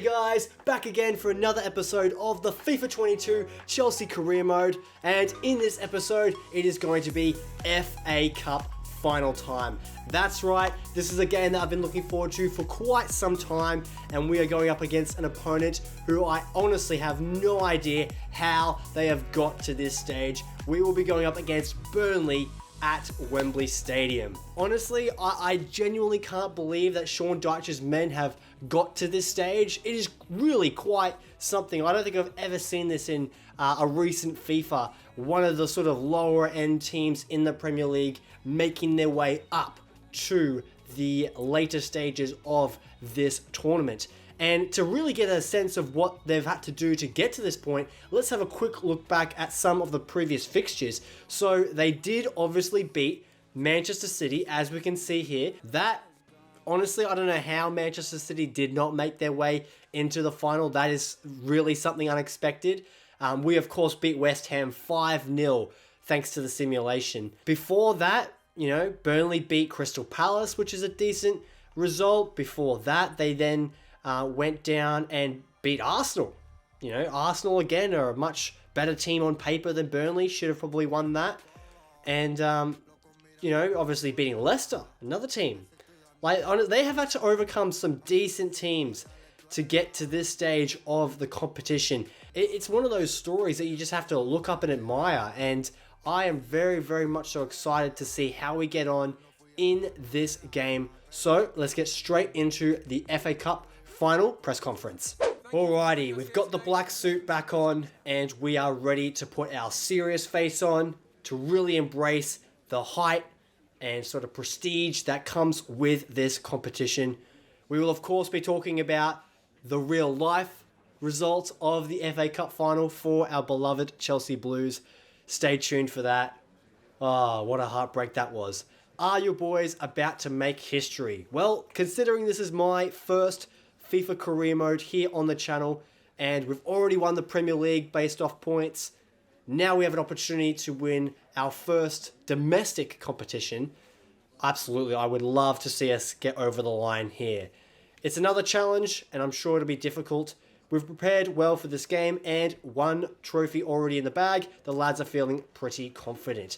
guys, back again for another episode of the FIFA 22 Chelsea Career Mode, and in this episode it is going to be FA Cup final time. That's right, this is a game that I've been looking forward to for quite some time, and we are going up against an opponent who I honestly have no idea how they have got to this stage. We will be going up against Burnley at Wembley Stadium. Honestly, I genuinely can't believe that Sean Dyche's men have got to this stage. It is really quite something. I don't think I've ever seen this in a recent FIFA. One of the sort of lower end teams in the Premier League making their way up to the later stages of this tournament. And to really get a sense of what they've had to do to get to this point, let's have a quick look back at some of the previous fixtures. So they did obviously beat Manchester City, as we can see here. That, honestly, I don't know how Manchester City did not make their way into the final. That is really something unexpected. We, of course, beat West Ham 5-0 thanks to the simulation. Before that, you know, Burnley beat Crystal Palace, which is a decent result. Before that, they then went down and beat Arsenal. You know, Arsenal again are a much better team on paper than Burnley. Should have probably won that. And, you know, obviously beating Leicester, another team. Like, they have had to overcome some decent teams to get to this stage of the competition. It's one of those stories that you just have to look up and admire. And I am very, very much so excited to see how we get on in this game. So let's get straight into the FA Cup final press conference. Alrighty, we've got the black suit back on and we are ready to put our serious face on to really embrace the height and sort of prestige that comes with this competition. We will of course be talking about the real life results of the FA Cup final for our beloved Chelsea Blues. Stay tuned for that. Oh, what a heartbreak that was. Are your boys about to make history? Well, considering this is my first FIFA career mode here on the channel, and we've already won the Premier League based off points, now we have an opportunity to win our first domestic competition. Absolutely, I would love to see us get over the line here. It's another challenge, and I'm sure it'll be difficult. We've prepared well for this game, and one trophy already in the bag. The lads are feeling pretty confident.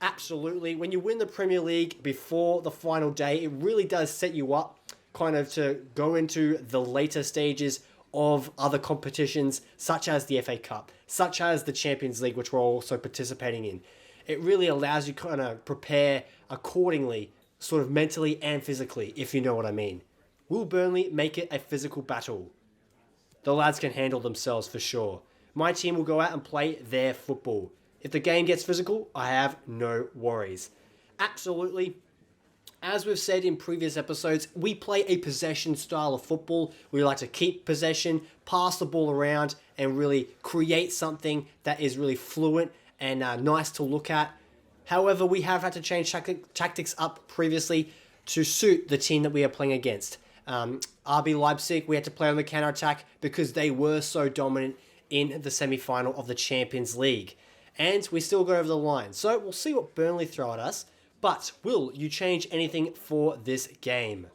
Absolutely, when you win the Premier League before the final day, it really does set you up kind of to go into the later stages of other competitions, such as the FA Cup, such as the Champions League, which we're also participating in. It really allows you kind of prepare accordingly, sort of mentally and physically, if you know what I mean. Will Burnley make it a physical battle? The lads can handle themselves for sure. My team will go out and play their football. If the game gets physical, I have no worries. Absolutely. As we've said in previous episodes, we play a possession style of football. We like to keep possession, pass the ball around, and really create something that is really fluent and nice to look at. However, we have had to change tactics up previously to suit the team that we are playing against. RB Leipzig, we had to play on the counter-attack because they were so dominant in the semi-final of the Champions League. And we still go over the line. So we'll see what Burnley throw at us. But will you change anything for this game?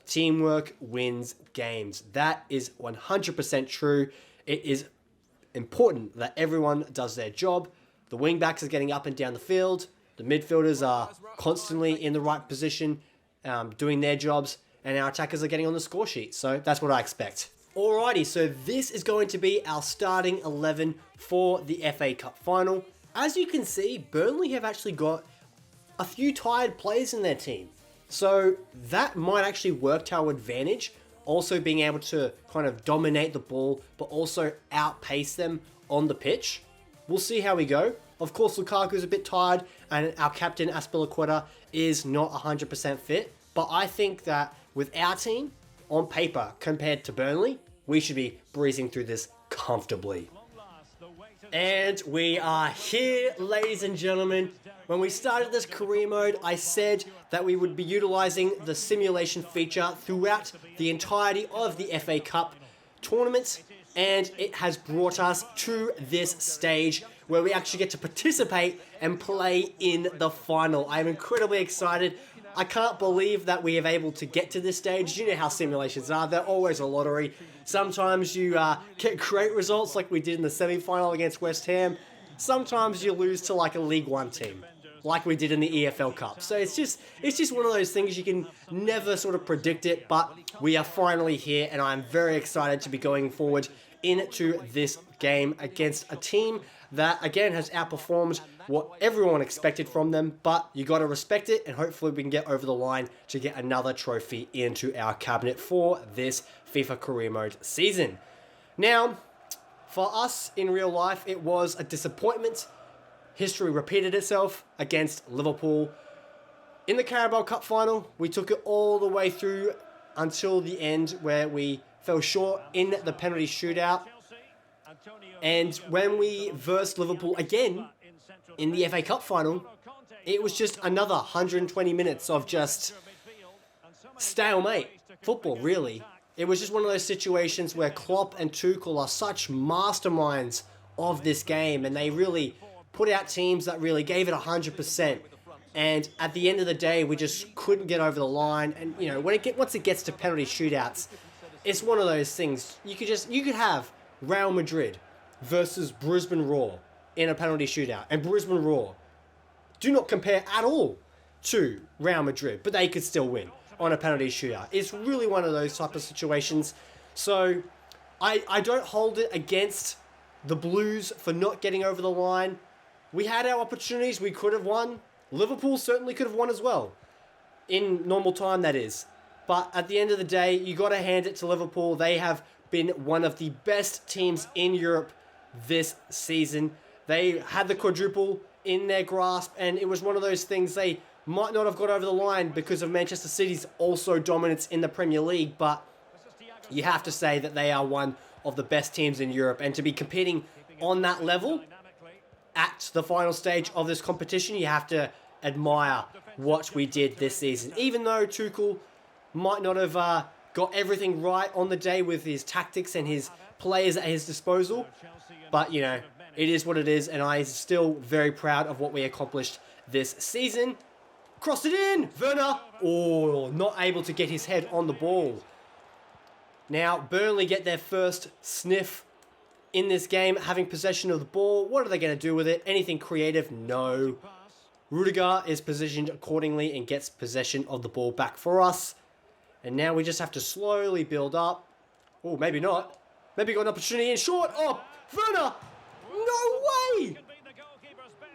Teamwork wins games. That is 100% true. It is important that everyone does their job. The wing-backs are getting up and down the field. The midfielders are constantly in the right position, doing their jobs. And our attackers are getting on the score sheet. So that's what I expect. Alrighty, so this is going to be our starting 11 for the FA Cup final. As you can see, Burnley have actually got a few tired players in their team. So that might actually work to our advantage. Also being able to kind of dominate the ball, but also outpace them on the pitch. We'll see how we go. Of course, Lukaku's a bit tired, and our captain, Aspilicueta, is not 100% fit. But I think that with our team, on paper, compared to Burnley, we should be breezing through this comfortably. And we are here, ladies and gentlemen. When we started this career mode, I said that we would be utilizing the simulation feature throughout the entirety of the FA Cup tournament, and it has brought us to this stage where we actually get to participate and play in the final. I am incredibly excited. I can't believe that we have able to get to this stage. You know how simulations are. They're always a lottery. Sometimes you get great results like we did in the semi-final against West Ham. Sometimes you lose to like a League One team, like we did in the EFL Cup. So it's just one of those things you can never sort of predict it, but we are finally here, and I'm very excited to be going forward into this game against a team that, again, has outperformed what everyone expected from them, but you got to respect it, and hopefully we can get over the line to get another trophy into our cabinet for this FIFA Career Mode season. Now, for us in real life, it was a disappointment. History repeated itself against Liverpool. In the Carabao Cup final, we took it all the way through until the end where we fell short in the penalty shootout. And when we versed Liverpool again in the FA Cup final, it was just another 120 minutes of just stalemate football, really. It was just one of those situations where Klopp and Tuchel are such masterminds of this game, and they really put out teams that really gave it 100%. And at the end of the day, we just couldn't get over the line. And you know, once it gets to penalty shootouts, it's one of those things. You could have Real Madrid versus Brisbane Roar in a penalty shootout, and Brisbane Roar do not compare at all to Real Madrid, but they could still win on a penalty shootout. It's really one of those type of situations. So I don't hold it against the Blues for not getting over the line. We had our opportunities. We could have won. Liverpool certainly could have won as well. In normal time, that is. But at the end of the day, you got to hand it to Liverpool. They have been one of the best teams in Europe this season. They had the quadruple in their grasp, and it was one of those things they might not have got over the line because of Manchester City's also dominance in the Premier League, but you have to say that they are one of the best teams in Europe, and to be competing on that level at the final stage of this competition, you have to admire what we did this season. Even though Tuchel might not have got everything right on the day with his tactics and his players at his disposal, but you know, it is what it is, and I am still very proud of what we accomplished this season. Crossed it in! Werner! Oh, not able to get his head on the ball. Now, Burnley get their first sniff in this game, having possession of the ball. What are they going to do with it? Anything creative? No. Rudiger is positioned accordingly and gets possession of the ball back for us. And now we just have to slowly build up. Oh, maybe not. Maybe got an opportunity in short. Oh, Werner! No way!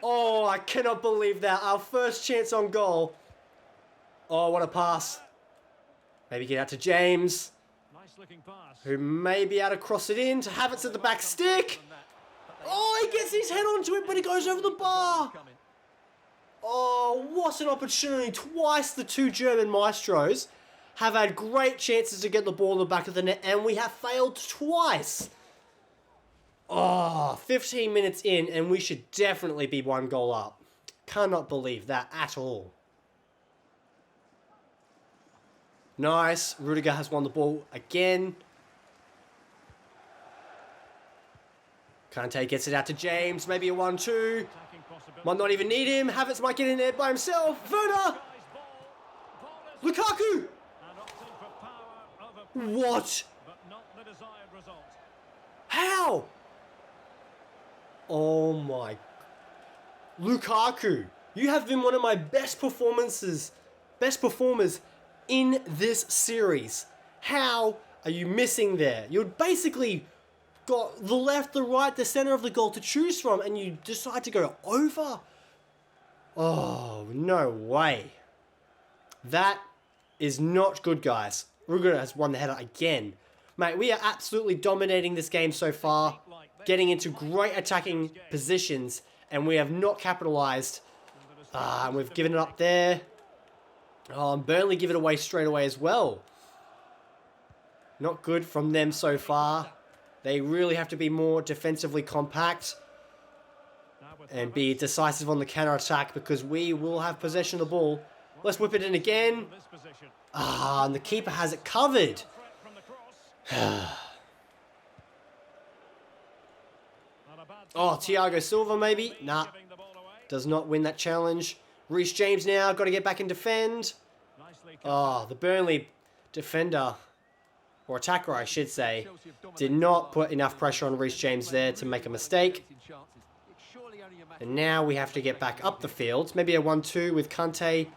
Oh, I cannot believe that. Our first chance on goal. Oh, what a pass. Maybe get out to James, who may be able to cross it in to Havertz at the back stick. Oh, he gets his head onto it, but he goes over the bar. Oh, what an opportunity. Twice the two German maestros have had great chances to get the ball in the back of the net, and we have failed twice. Oh, 15 minutes in, and we should definitely be one goal up. Cannot believe that at all. Nice. Rudiger has won the ball again. Kante gets it out to James. Maybe a 1-2. Might not even need him. Havertz might get in there by himself. Werner! Lukaku! What? How? Oh my. Lukaku, you have been one of my best performers in this series. How are you missing there? You basically got the left, the right, the center of the goal to choose from, and you decide to go over. Oh, no way. That is not good, guys. Rudiger has won the header again. Mate, we are absolutely dominating this game so far, getting into great attacking positions, and we have not capitalized. And we've given it up there. Oh, and Burnley give it away straight away as well. Not good from them so far. They really have to be more defensively compact and be decisive on the counter-attack, because we will have possession of the ball. Let's whip it in again. And the keeper has it covered. Oh, Thiago Silva maybe? Nah. Does not win that challenge. Reece James now. Got to get back and defend. Oh, the Burnley defender, or attacker I should say, did not put enough pressure on Reece James there to make a mistake. And now we have to get back up the field. Maybe a 1-2 with Kante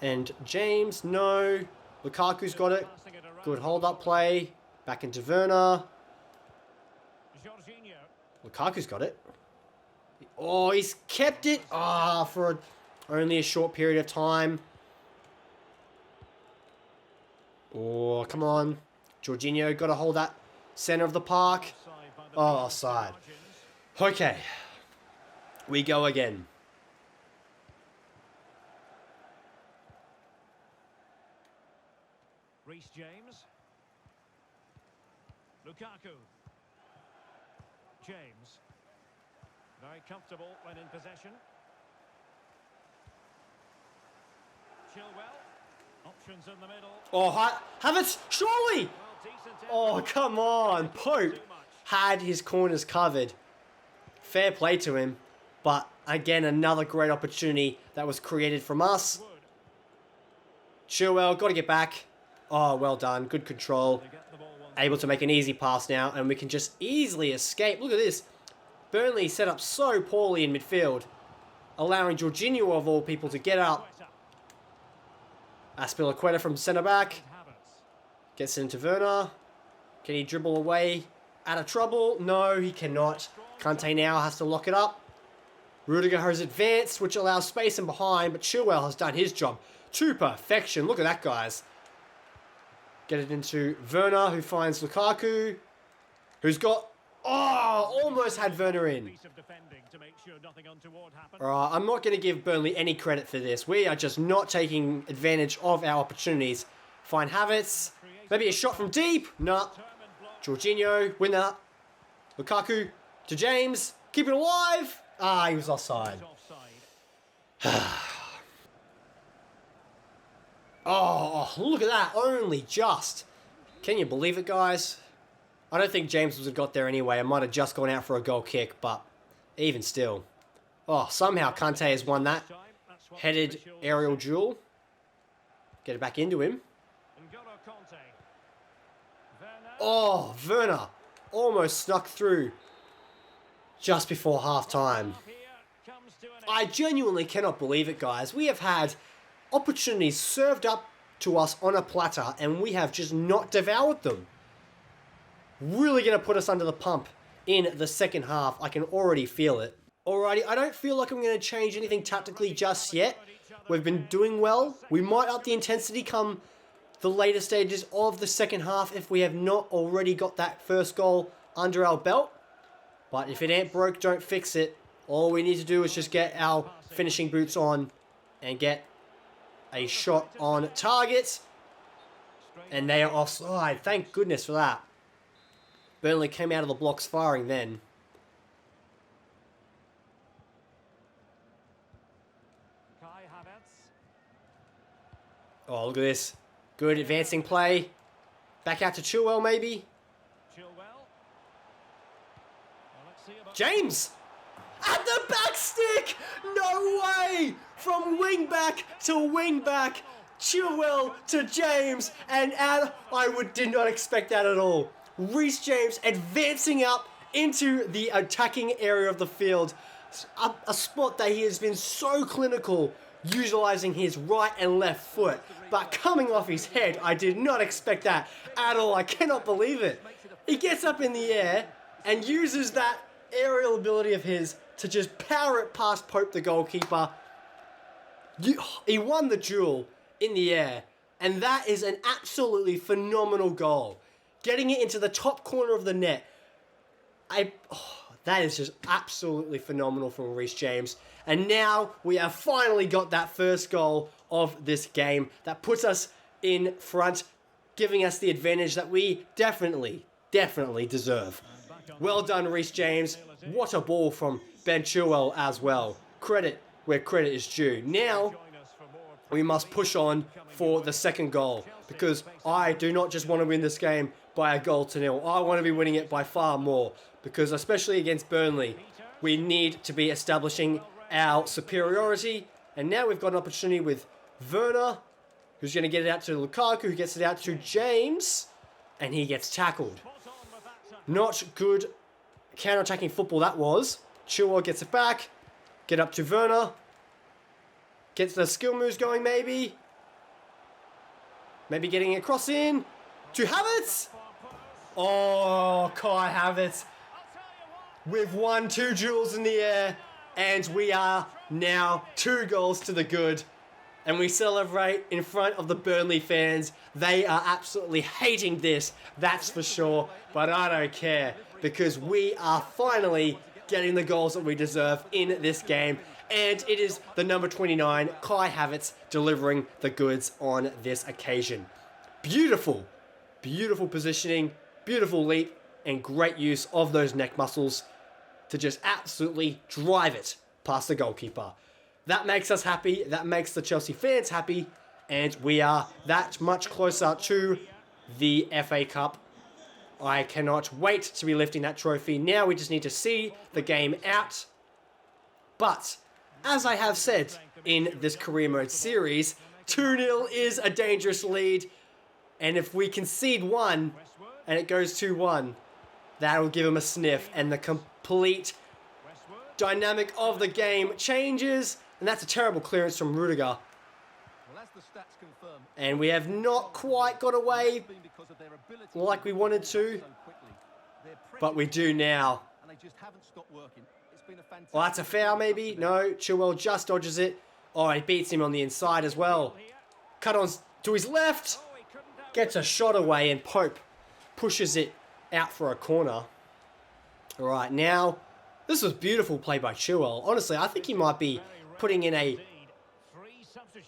and James. No. Lukaku's got it. Good hold-up play. Back into Werner. Lukaku's got it. Oh, he's kept it. Ah, for only a short period of time. Oh, come on. Jorginho got to hold that center of the park. Oh, offside. Okay. We go again. Reece James. Lukaku. James. Very comfortable when in possession. Chilwell. Options in the middle. Oh, Havertz, surely! Oh, come on. Pope had his corners covered. Fair play to him. But, again, another great opportunity that was created from us. Chilwell, got to get back. Oh, well done. Good control. Able to make an easy pass now, and we can just easily escape. Look at this. Burnley set up so poorly in midfield, allowing Jorginho, of all people, to get up. Aspilicueta from centre-back. Gets it into Werner. Can he dribble away out of trouble? No, he cannot. Kante now has to lock it up. Rudiger has advanced, which allows space in behind, but Chilwell has done his job to perfection. Look at that, guys. Get it into Werner, who finds Lukaku, who's got... Oh, almost had Werner in. Alright, I'm not going to give Burnley any credit for this. We are just not taking advantage of our opportunities. Find Havertz. Maybe a shot from deep. Nah. Jorginho, win that. Lukaku to James. Keep it alive. Ah, he was offside. Oh, look at that. Only just. Can you believe it, guys? I don't think James would have got there anyway. I might have just gone out for a goal kick, but even still. Oh, somehow Kante has won that headed aerial duel. Get it back into him. Oh, Werner almost snuck through just before half-time. I genuinely cannot believe it, guys. We have had opportunities served up to us on a platter, and we have just not devoured them. Really going to put us under the pump in the second half. I can already feel it. Alrighty, I don't feel like I'm going to change anything tactically just yet. We've been doing well. We might up the intensity come the later stages of the second half if we have not already got that first goal under our belt. But if it ain't broke, don't fix it. All we need to do is just get our finishing boots on and get a shot on target. And they are offside. Thank goodness for that. Burnley came out of the blocks firing then. Oh, look at this. Good advancing play. Back out to Chilwell, maybe. James! At the back stick! No way! From wing back to wing back. Chilwell to James. And did not expect that at all. Reece James advancing up into the attacking area of the field. A spot that he has been so clinical, utilizing his right and left foot. But coming off his head, I did not expect that at all. I cannot believe it. He gets up in the air and uses that aerial ability of his to just power it past Pope, the goalkeeper. He won the duel in the air. And that is an absolutely phenomenal goal. Getting it into the top corner of the net. That is just absolutely phenomenal from Reece James. And now we have finally got that first goal of this game that puts us in front, giving us the advantage that we definitely deserve. Well done, Reece James. What a ball from Ben Chilwell as well. Credit where credit is due. Now we must push on for the second goal, because I do not just want to win this game by 1-0. I want to be winning it by far more, because especially against Burnley, we need to be establishing our superiority. And now we've got an opportunity with Werner, Who's going to get it out to Lukaku, who gets it out to James, and he gets tackled. Not good counter-attacking football that was. Chilwell gets it back. Get up to Werner. Gets the skill moves going, maybe. Maybe getting a cross in. To Havertz. Oh, Kai Havertz. We've won 2 duels in the air. And we are now 2 goals to the good. And we celebrate in front of the Burnley fans. They are absolutely hating this, that's for sure. But I don't care, because we are finally getting the goals that we deserve in this game. And it is the number 29, Kai Havertz, delivering the goods on this occasion. Beautiful, beautiful positioning, beautiful leap, and great use of those neck muscles to just absolutely drive it past the goalkeeper. That makes us happy, that makes the Chelsea fans happy, and we are that much closer to the FA Cup. I cannot wait to be lifting that trophy. Now we just need to see the game out. But, as I have said in this career mode series, 2-0 is a dangerous lead, and if we concede 1 and it goes 2-1, that'll give him a sniff, and the complete dynamic of the game changes. And that's a terrible clearance from Rudiger. And we have not quite got away like we wanted to. But we do now. Well, that's a foul maybe. No, Chilwell just dodges it. Oh, he beats him on the inside as well. Cut on to his left. Gets a shot away, and Pope pushes it out for a corner. All right, now, this was beautiful play by Chilwell. Honestly, I think he might be putting in a...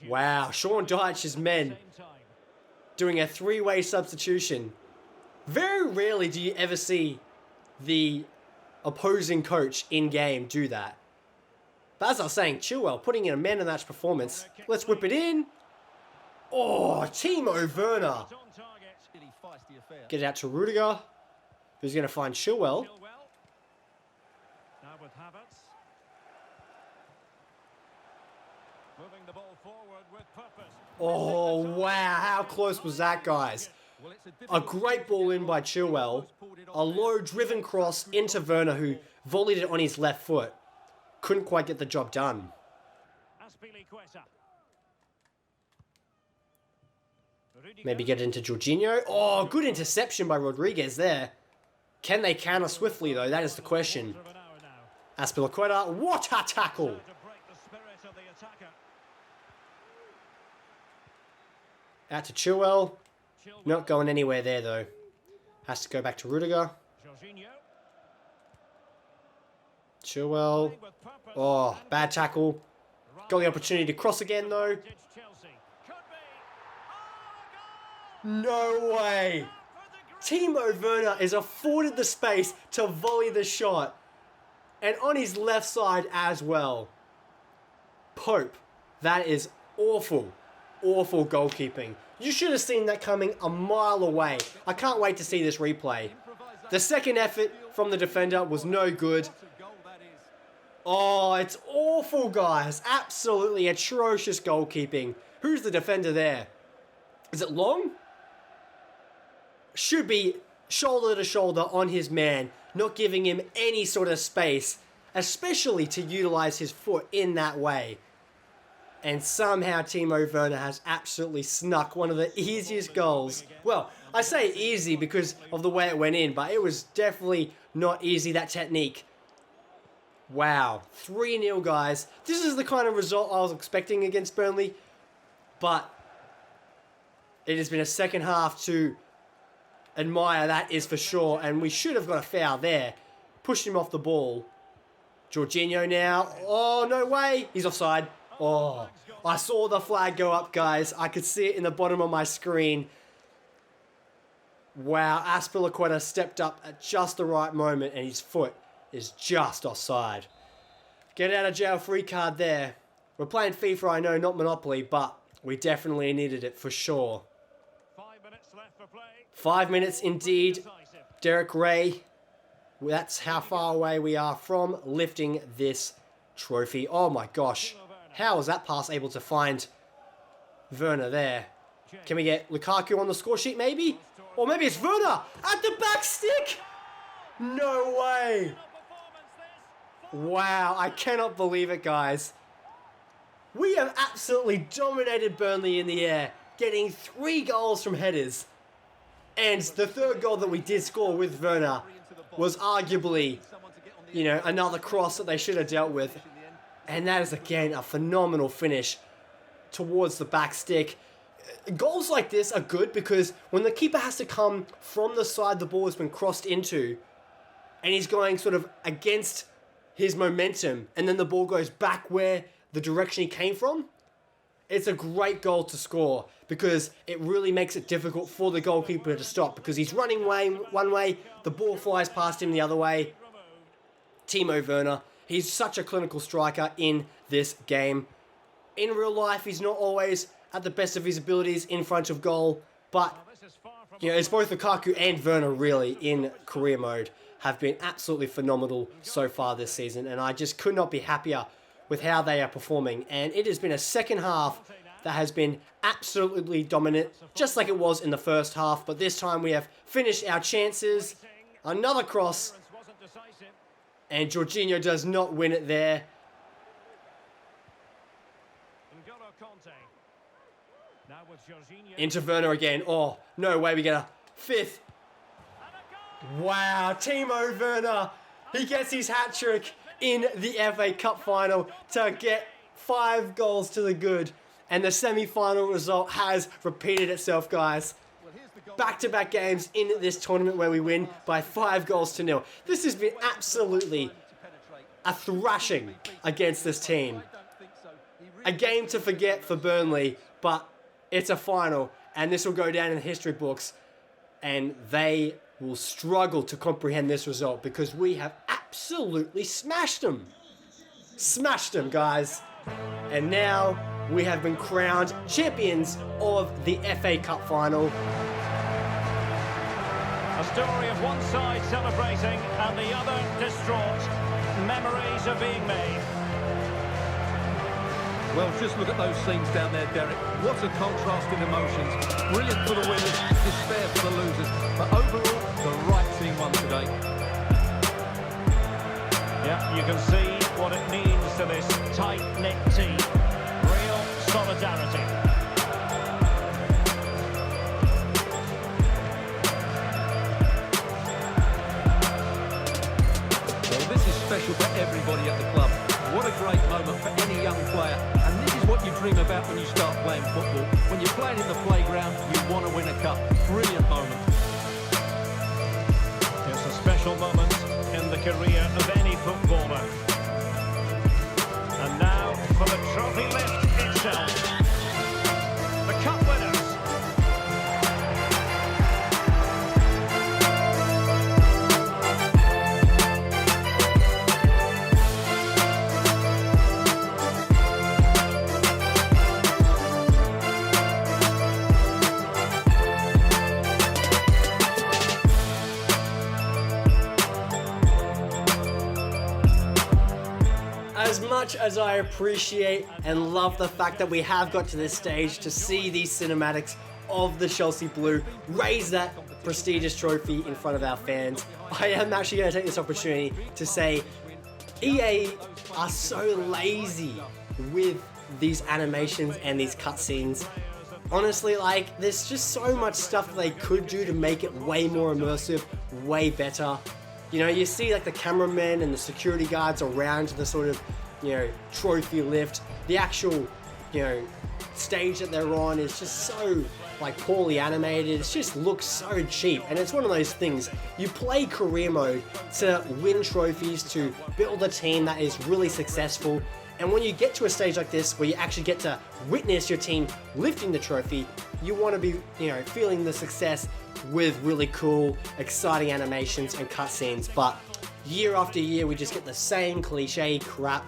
Wow, Sean Dyche's men doing a 3-way substitution. Very rarely do you ever see the opposing coach in-game do that. But as I was saying, Chilwell putting in a man-of-the-match performance. Let's whip it in. Oh, Timo Werner. Get it out to Rudiger, who's going to find Chilwell. Now with Havertz. Moving the ball forward with purpose. Oh, wow. How close was that, guys? A great ball in by Chilwell. A low driven cross into Werner, who volleyed it on his left foot. Couldn't quite get the job done. Maybe get it into Jorginho. Oh, good interception by Rodriguez there. Can they counter swiftly, though? That is the question. Azpilicueta, what a tackle! Out to Chilwell. Not going anywhere there, though. Has to go back to Rudiger. Chilwell. Oh, bad tackle. Got the opportunity to cross again, though. No way! Timo Werner is afforded the space to volley the shot. And on his left side as well. Pope. That is awful. Awful goalkeeping. You should have seen that coming a mile away. I can't wait to see this replay. The second effort from the defender was no good. Oh, it's awful, guys. Absolutely atrocious goalkeeping. Who's the defender there? Is it Long? Should be shoulder to shoulder on his man, not giving him any sort of space, especially to utilize his foot in that way. And somehow Timo Werner has absolutely snuck one of the easiest goals. Well, I say easy because of the way it went in, but it was definitely not easy, that technique. Wow, 3-0, guys. This is the kind of result I was expecting against Burnley, but it has been a second half to admire, that is for sure, and we should have got a foul there. Pushed him off the ball. Jorginho now. Oh, no way. He's offside. Oh, I saw the flag go up, guys. I could see it in the bottom of my screen. Wow, Azpilicueta stepped up at just the right moment, and his foot is just offside. Get out of jail free card there. We're playing FIFA, I know, not Monopoly, but we definitely needed it for sure. 5 minutes left for play. 5 minutes indeed. Derek Ray. That's how far away we are from lifting this trophy. Oh my gosh. How was that pass able to find Werner there? Can we get Lukaku on the score sheet maybe? Or maybe it's Werner at the back stick. No way. Wow, I cannot believe it, guys. We have absolutely dominated Burnley in the air, getting 3 goals from headers. And the third goal that we did score with Werner was arguably, another cross that they should have dealt with. And that is, again, a phenomenal finish towards the back stick. Goals like this are good because when the keeper has to come from the side the ball has been crossed into, and he's going sort of against his momentum, and then the ball goes back where the direction he came from, it's a great goal to score because it really makes it difficult for the goalkeeper to stop because he's running one way, the ball flies past him the other way. Timo Werner, he's such a clinical striker in this game. In real life, he's not always at the best of his abilities in front of goal, but it's both Lukaku and Werner really in career mode have been absolutely phenomenal so far this season, and I just could not be happier with how they are performing. And it has been a second half that has been absolutely dominant, just like it was in the first half, but this time we have finished our chances. Another cross, and Jorginho does not win it there. Into Werner again. Oh, no way we get a 5th. Wow, Timo Werner. He gets his hat-trick in the FA Cup final to get 5 goals to the good. And the semi-final result has repeated itself, guys. Back-to-back games in this tournament where we win by 5 goals to 0. This has been absolutely a thrashing against this team. A game to forget for Burnley, but it's a final, and this will go down in the history books, and they will struggle to comprehend this result because we have absolutely smashed them. Smashed them, guys. And now we have been crowned champions of the FA Cup final. A story of one side celebrating and the other distraught. Memories are being made. Well, just look at those scenes down there, Derek. What a contrast in emotions. Brilliant for the winners, despair for the losers. But overall, the right team won today. Yeah, you can see what it means to this tight-knit team. Real solidarity. Well, this is special for everybody at the club. What a great moment for any young player. And this is what you dream about when you start playing football. When you're playing in the playground, you want to win a cup. Brilliant moment. It's a special moment in the career of any footballer. And now for the trophy lift itself. The cup winners. As much as I appreciate and love the fact that we have got to this stage to see these cinematics of the Chelsea Blue raise that prestigious trophy in front of our fans, I am actually going to take this opportunity to say EA are so lazy with these animations and these cutscenes. Honestly, there's just so much stuff they could do to make it way more immersive, way better. You see the cameramen and the security guards around the sort of, trophy lift. The actual, stage that they're on is just so, poorly animated. It just looks so cheap. And it's one of those things, you play career mode to win trophies, to build a team that is really successful. And when you get to a stage like this, where you actually get to witness your team lifting the trophy, you want to be, feeling the success with really cool, exciting animations and cutscenes. But year after year, we just get the same cliche crap.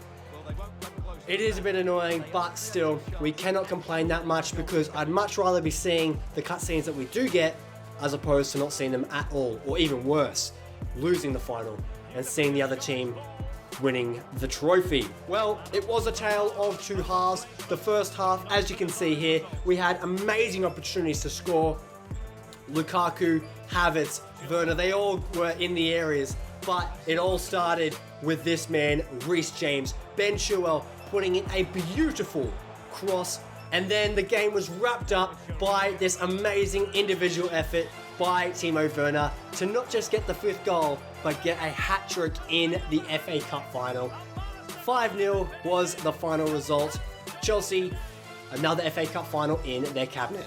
It is a bit annoying, but still, we cannot complain that much because I'd much rather be seeing the cutscenes that we do get as opposed to not seeing them at all, or even worse, losing the final and seeing the other team winning the trophy. Well, it was a tale of two halves. The first half, as you can see here, we had amazing opportunities to score. Lukaku, Havertz, Werner, they all were in the areas, but it all started with this man, Reece James. Ben Chilwell putting in a beautiful cross, and then the game was wrapped up by this amazing individual effort by Timo Werner to not just get the 5th goal, but get a hat-trick in the FA Cup final. 5-0 was the final result. Chelsea, another FA Cup final in their cabinet.